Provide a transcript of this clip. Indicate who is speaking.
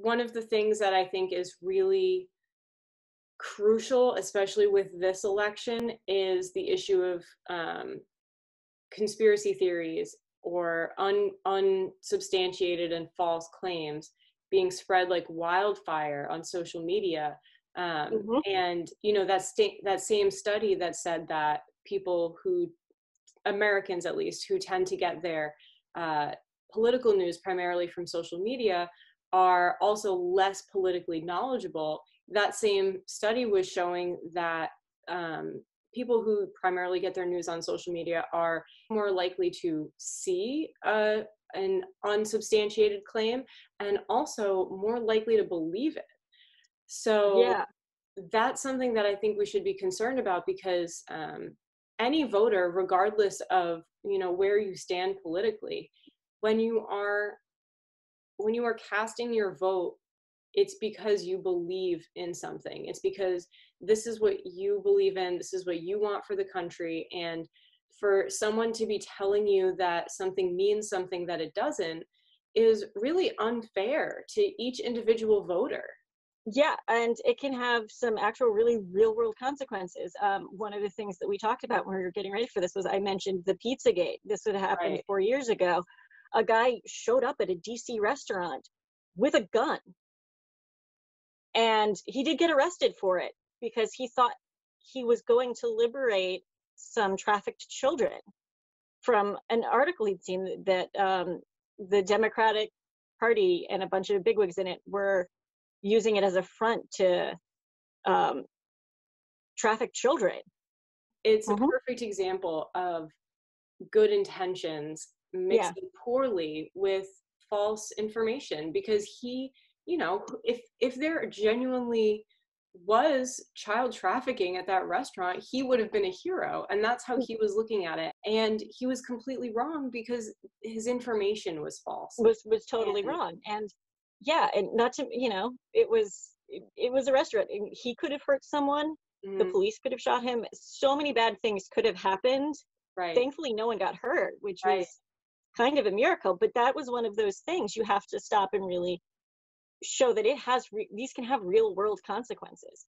Speaker 1: one of the things that I think is really crucial, especially with this election, is the issue of conspiracy theories or unsubstantiated and false claims being spread like wildfire on social media.
Speaker 2: Hmm.
Speaker 1: And that same study that said that people who, Americans at least, who tend to get their uh, political news primarily from social media are also less politically knowledgeable. That same study was showing that people who primarily get their news on social media are more likely to see an unsubstantiated claim and also more likely to believe it. So
Speaker 2: Yeah.
Speaker 1: that's something that I think we should be concerned about, because any voter, regardless of where you stand politically, when you are casting your vote, it's because you believe in something. It's because this is what you believe in, this is what you want for the country. And for someone to be telling you that something means something that it doesn't is really unfair to each individual voter.
Speaker 2: Yeah, and it can have some actual really real world consequences. One of the things that we talked about when we were getting ready for this was I mentioned the Pizzagate. This had happened
Speaker 1: Right.
Speaker 2: 4 years ago. A guy showed up at a DC restaurant with a gun, and he did get arrested for it because he thought he was going to liberate some trafficked children from an article he'd seen that the Democratic Party and a bunch of bigwigs in it were using it as a front to um, traffic children.
Speaker 1: It's a
Speaker 2: Hmm.
Speaker 1: perfect example of good intentions
Speaker 2: Yeah.
Speaker 1: mixing poorly with false information, because if there genuinely was child trafficking at that restaurant, he would have been a hero, and that's how he was looking at it. And he was completely wrong because his information was false.
Speaker 2: Was totally
Speaker 1: And
Speaker 2: wrong. And yeah, and not to, it was a restaurant, and he could have hurt someone. The
Speaker 1: mm,
Speaker 2: police could have shot him. So many bad things could have happened.
Speaker 1: right,
Speaker 2: Thankfully no one got hurt, which
Speaker 1: right.
Speaker 2: was kind of a miracle. But that was one of those things you have to stop and really show that these can have real world consequences.